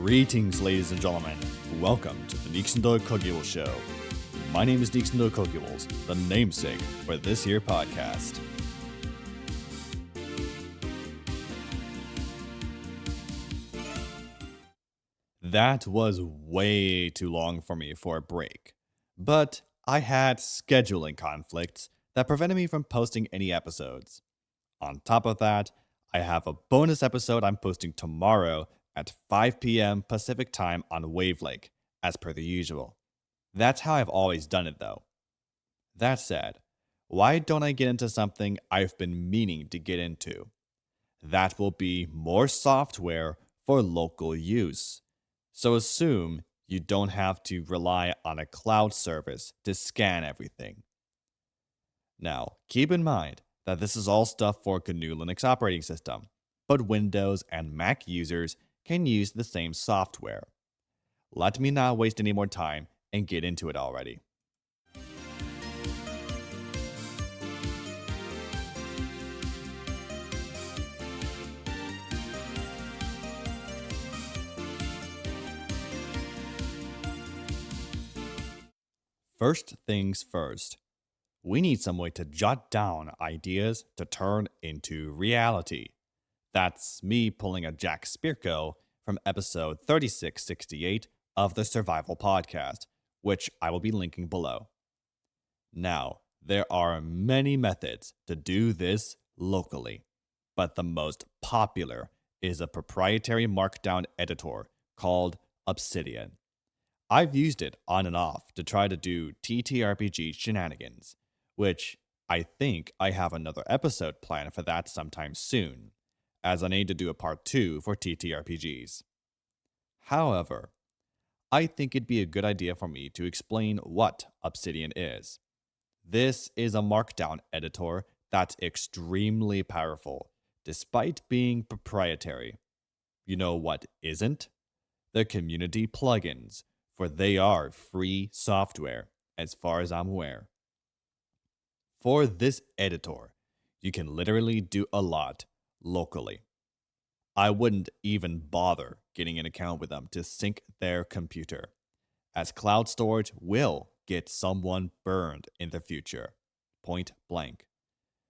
Greetings, ladies and gentlemen. Welcome to the Nëïgsëndöïg show. My name is Nëïgsëndöïg, the namesake for this here podcast. That was way too long for me for a break, but I had scheduling conflicts that prevented me from posting any episodes. On top of that, I have a bonus episode I'm posting tomorrow at 5 p.m. Pacific time on Wavelake, as per the usual. That's how I've always done it though. That said, why don't I get into something I've been meaning to get into? That will be more software for local use. So assume you don't have to rely on a cloud service to scan everything. Now, keep in mind that this is all stuff for GNU Linux operating system, but Windows and Mac users can use the same software. Let me not waste any more time and get into it already. First things first, we need some way to jot down ideas to turn into reality. That's me pulling a Jack Spirko from episode 3668 of the Survival Podcast, which I will be linking below. Now, there are many methods to do this locally, but the most popular is a proprietary markdown editor called Obsidian. I've used it on and off to try to do TTRPG shenanigans, which I think I have another episode planned for that sometime soon, as I need to do a part 2 for TTRPGs. However, I think it'd be a good idea for me to explain what Obsidian is. This is a markdown editor that's extremely powerful, despite being proprietary. You know what isn't? The community plugins, for they are free software, as far as I'm aware. For this editor, you can literally do a lot locally. I wouldn't even bother getting an account with them to sync their computer, as cloud storage will get someone burned in the future. Point blank.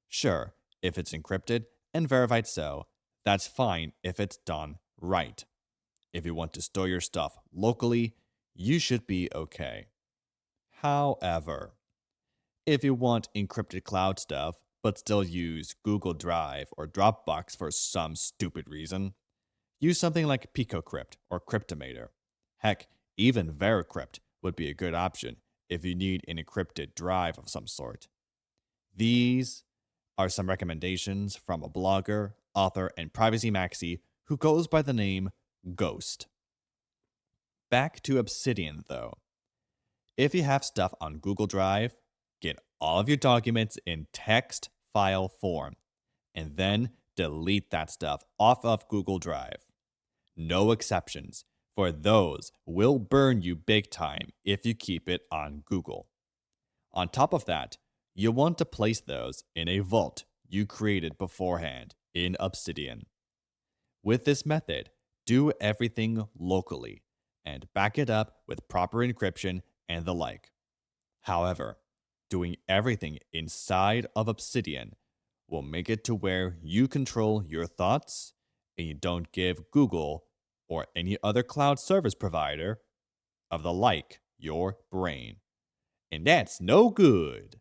Sure, if it's encrypted and verified so, that's fine if it's done right. If you want to store your stuff locally, you should be okay. However, if you want encrypted cloud stuff, but still use Google Drive or Dropbox for some stupid reason, use something like PicoCrypt or Cryptomator. Heck, even Veracrypt would be a good option if you need an encrypted drive of some sort. These are some recommendations from a blogger, author, and privacy maxi who goes by the name Ghost. Back to Obsidian though. If you have stuff on Google Drive, get all of your documents in text file form, and then delete that stuff off of Google Drive. No exceptions, for those will burn you big time if you keep it on Google. On top of that, you'll want to place those in a vault you created beforehand in Obsidian. With this method, do everything locally and back it up with proper encryption and the like. However, doing everything inside of Obsidian will make it to where you control your thoughts and you don't give Google or any other cloud service provider of the like your brain. And that's no good.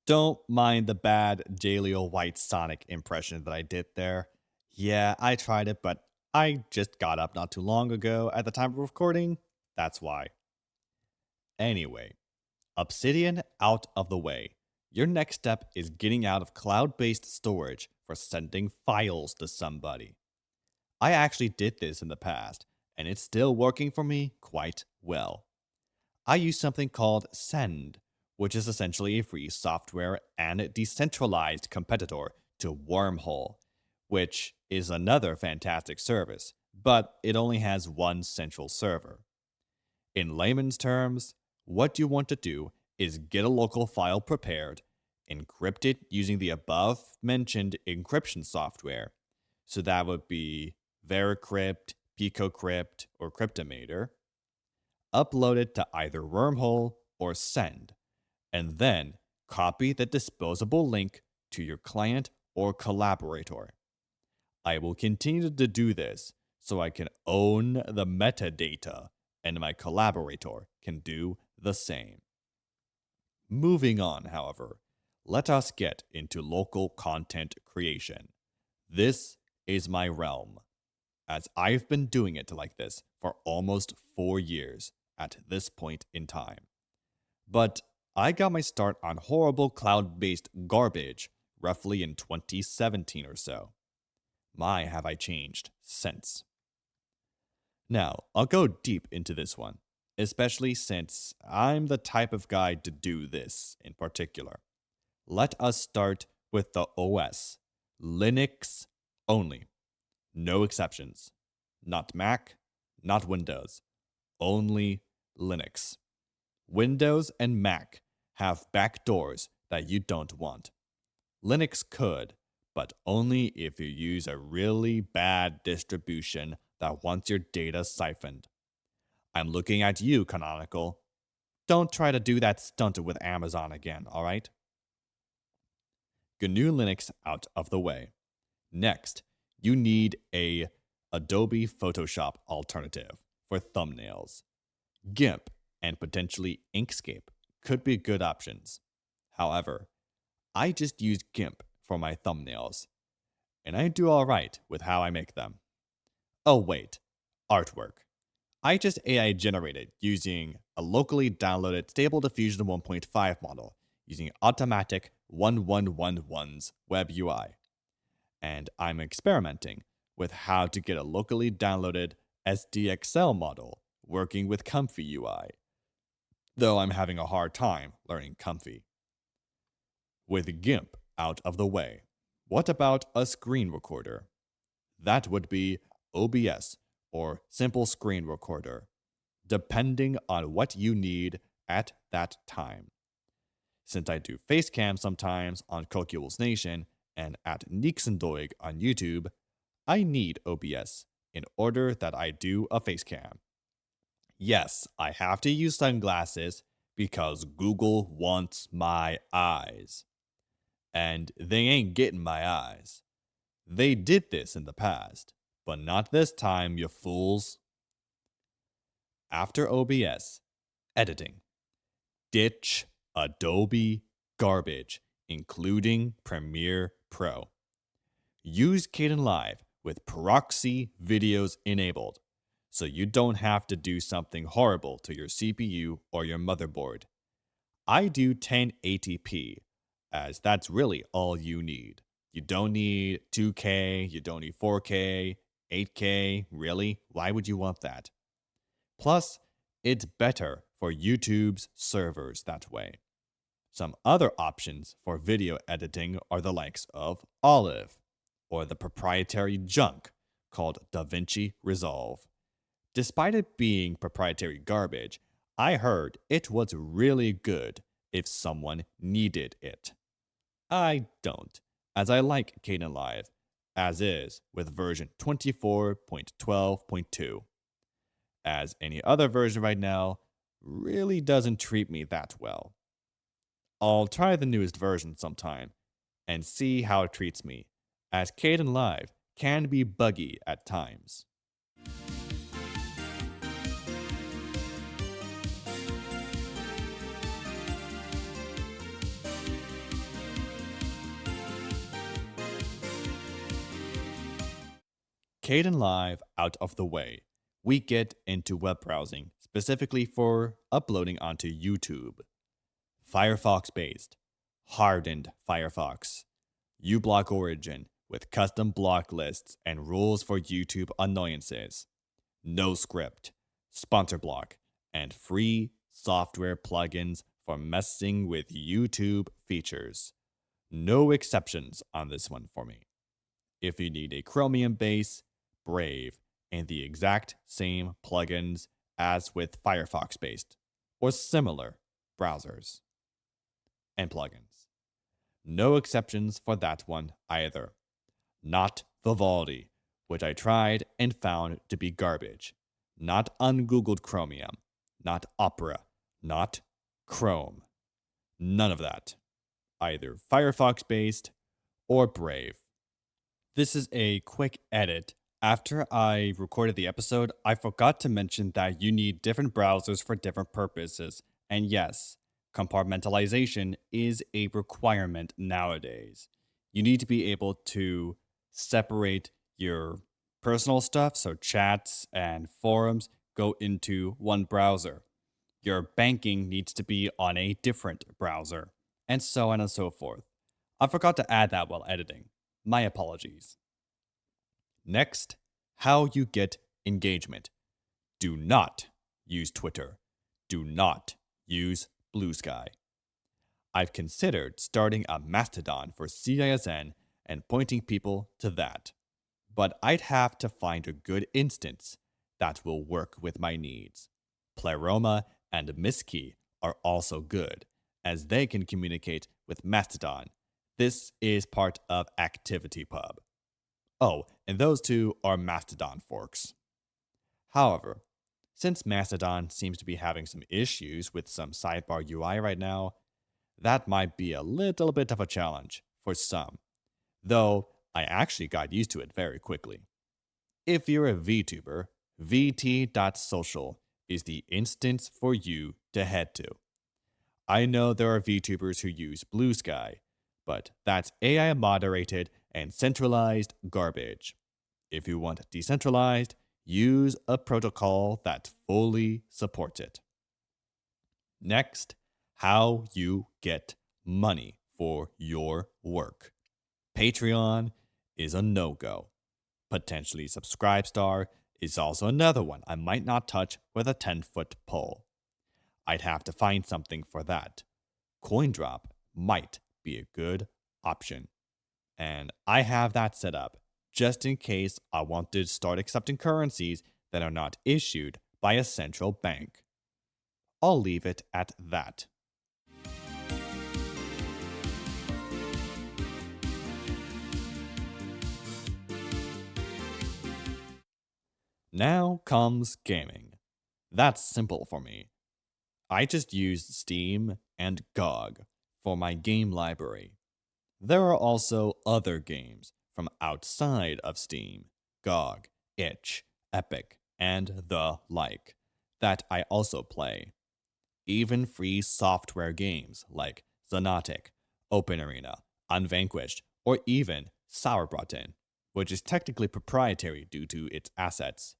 Don't mind the bad Jaleel White Sonic impression that I did there. Yeah, I tried it, but I just got up not too long ago at the time of recording. That's why. Anyway, Obsidian out of the way. Your next step is getting out of cloud-based storage for sending files to somebody. I actually did this in the past, and it's still working for me quite well. I use something called Send, which is essentially a free software and decentralized competitor to Wormhole, which is another fantastic service, but it only has one central server. In layman's terms, what you want to do is get a local file prepared, encrypt it using the above mentioned encryption software. So that would be Veracrypt, PicoCrypt, or Cryptomator. Upload it to either Wormhole or Send, and then copy the disposable link to your client or collaborator. I will continue to do this so I can own the metadata and my collaborator can do the same. Moving on, however, let us get into local content creation. This is my realm, as I've been doing it like this for almost 4 years at this point in time. But I got my start on horrible cloud-based garbage roughly in 2017 or so. My, have I changed since. Now, I'll go deep into this one, especially since I'm the type of guy to do this in particular. Let us start with the OS. Linux only. No exceptions. Not Mac, not Windows. Only Linux. Windows and Mac have backdoors that you don't want. Linux could, but only if you use a really bad distribution that wants your data siphoned. I'm looking at you, Canonical. Don't try to do that stunt with Amazon again, alright? GNU Linux out of the way. Next, you need a Adobe Photoshop alternative for thumbnails. GIMP and potentially Inkscape could be good options. However, I just use GIMP for my thumbnails, and I do alright with how I make them. Oh wait, artwork. I just AI generated using a locally downloaded Stable Diffusion 1.5 model using Automatic 1111's Web UI. And I'm experimenting with how to get a locally downloaded SDXL model working with Comfy UI, though I'm having a hard time learning Comfy. With GIMP out of the way, what about a screen recorder? That would be OBS or Simple Screen Recorder, depending on what you need at that time. Since I do Facecam sometimes on Cöcülës Nation and at Nëïgsëndöïg on YouTube, I need OBS in order that I do a Facecam. Yes, I have to use sunglasses because Google wants my eyes. And they ain't getting my eyes. They did this in the past, but not this time, you fools. After OBS, editing. Ditch Adobe garbage, including Premiere Pro. Use Kdenlive with proxy videos enabled, so you don't have to do something horrible to your CPU or your motherboard. I do 1080p, as that's really all you need. You don't need 2K, you don't need 4K, 8K, really? Why would you want that? Plus, it's better for YouTube's servers that way. Some other options for video editing are the likes of Olive, or the proprietary junk called DaVinci Resolve. Despite it being proprietary garbage, I heard it was really good if someone needed it. I don't, as I like Kdenlive, as is with version 24.12.2. As any other version right now really doesn't treat me that well. I'll try the newest version sometime and see how it treats me, as Kdenlive can be buggy at times. Kdenlive out of the way, we get into web browsing, specifically for uploading onto YouTube. Firefox-based, hardened Firefox. uBlock origin with custom block lists and rules for YouTube annoyances. No script, sponsor block, and free software plugins for messing with YouTube features. No exceptions on this one for me. If you need a Chromium base, Brave, and the exact same plugins as with Firefox based or similar browsers and plugins. No exceptions for that one either. Not Vivaldi, which I tried and found to be garbage. Not ungoogled Chromium. Not Opera. Not Chrome. None of that. Either Firefox based or Brave. This is a quick edit. After I recorded the episode, I forgot to mention that you need different browsers for different purposes. And yes, compartmentalization is a requirement nowadays. You need to be able to separate your personal stuff, so chats and forums, go into one browser. Your banking needs to be on a different browser, and so on and so forth. I forgot to add that while editing. My apologies. Next, how you get engagement. Do not use Twitter. Do not use Blue Sky. I've considered starting a Mastodon for CISN and pointing people to that, but I'd have to find a good instance that will work with my needs. Pleroma and Miski are also good, as they can communicate with Mastodon. This is part of ActivityPub. Oh, and those two are Mastodon forks. However, since Mastodon seems to be having some issues with some sidebar UI right now, that might be a little bit of a challenge for some, though I actually got used to it very quickly. If you're a VTuber, vt.social is the instance for you to head to. I know there are VTubers who use Blue Sky, but that's AI moderated and centralized garbage. If you want decentralized, use a protocol that fully supports it. Next, how you get money for your work. Patreon is a no-go. Potentially Subscribestar is also another one I might not touch with a 10-foot pole. I'd have to find something for that. CoinDrop might be a good option. And I have that set up just in case I want to start accepting currencies that are not issued by a central bank. I'll leave it at that. Now comes gaming. That's simple for me. I just use Steam and GOG for my game library. There are also other games from outside of Steam, GOG, Itch, Epic, and the like that I also play. Even free software games like Xonotic, OpenArena, Unvanquished, or even Sauerbraten, which is technically proprietary due to its assets.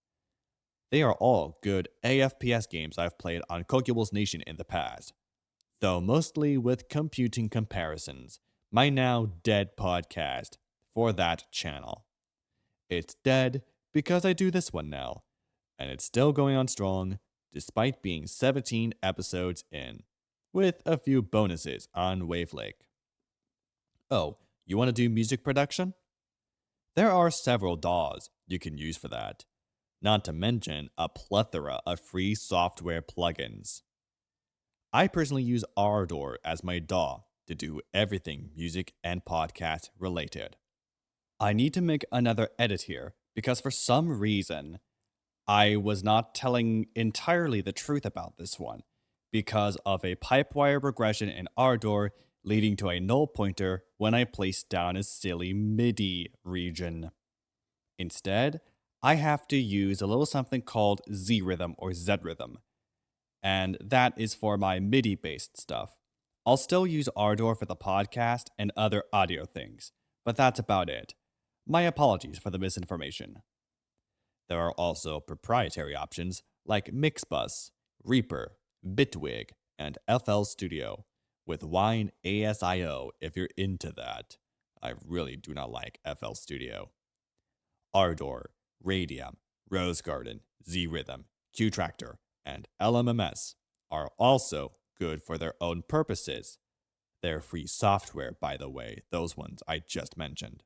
They are all good AFPS games I've played on Cöcülës Nation in the past, though mostly with computing comparisons, my now dead podcast for that channel. It's dead because I do this one now, and it's still going on strong despite being 17 episodes in, with a few bonuses on Wavelake. Oh, you want to do music production? There are several DAWs you can use for that, not to mention a plethora of free software plugins. I personally use Ardor as my DAW to do everything music and podcast related. I need to make another edit here because for some reason, I was not telling entirely the truth about this one because of a pipewire regression in Ardor leading to a null pointer when I placed down a silly MIDI region. Instead, I have to use a little something called Z-Rhythm or Z-Rhythm, and that is for my MIDI-based stuff. I'll still use Ardor for the podcast and other audio things, but that's about it. My apologies for the misinformation. There are also proprietary options like Mixbus, Reaper, Bitwig, and FL Studio, with Wine ASIO if you're into that. I really do not like FL Studio. Ardor, Radium, Rose Garden, Z-Rhythm, Qtractor, and LMMS are also good for their own purposes. They're free software, by the way, those ones I just mentioned.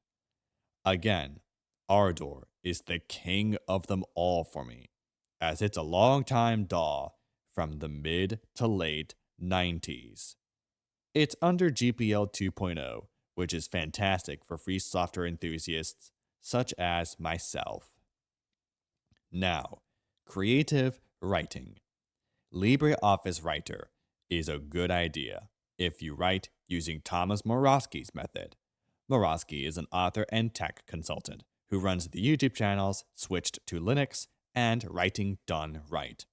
Again, Ardor is the king of them all for me. as it's a long-time DAW from the mid to late 90s. It's under GPL 2.0, which is fantastic for free software enthusiasts such as myself. Now, creative writing. LibreOffice Writer is a good idea if you write using Thomas Morosky's method. Morosky is an author and tech consultant who runs the YouTube channels Switched to Linux and Writing Done Right.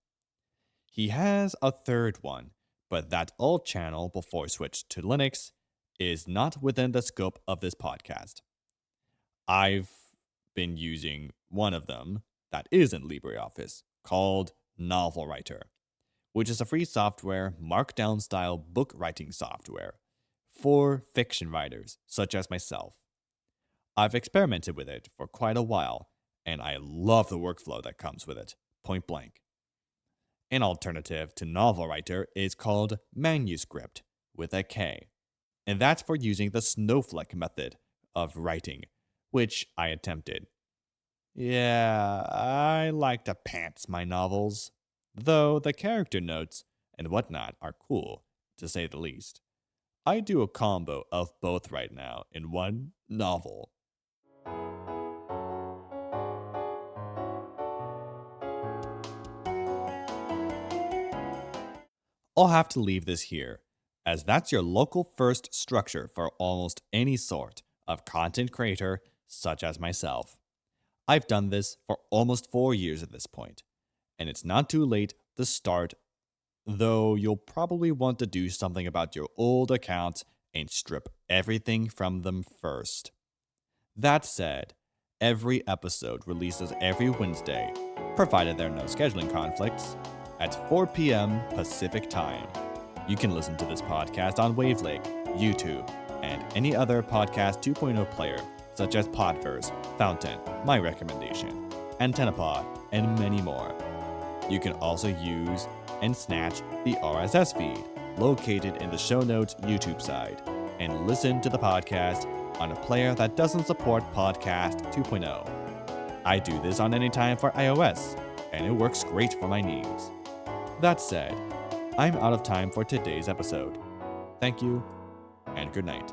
He has a third one, but that old channel before Switched to Linux is not within the scope of this podcast. I've been using one of them that isn't LibreOffice, called Novel Writer, which is a free software markdown-style book writing software for fiction writers such as myself. I've experimented with it for quite a while, and I love the workflow that comes with it, point blank. An alternative to Novel Writer is called Manuscript with a K, and that's for using the snowflake method of writing, which I attempted. Yeah, I like to pants my novels, though the character notes and whatnot are cool, to say the least. I do a combo of both right now in one novel. I'll have to leave this here, as that's your local first structure for almost any sort of content creator such as myself. I've done this for almost 4 years at this point, and it's not too late to start, though you'll probably want to do something about your old accounts and strip everything from them first. That said, every episode releases every Wednesday, provided there are no scheduling conflicts, at 4 p.m. Pacific Time. You can listen to this podcast on Wavelake, YouTube, and any other Podcast 2.0 player, such as Podverse, Fountain, my recommendation, AntennaPod, and many more. You can also use and snatch the RSS feed located in the show notes YouTube side and listen to the podcast on a player that doesn't support Podcast 2.0. I do this on Anytime for iOS, and it works great for my needs. That said, I'm out of time for today's episode. Thank you, and good night.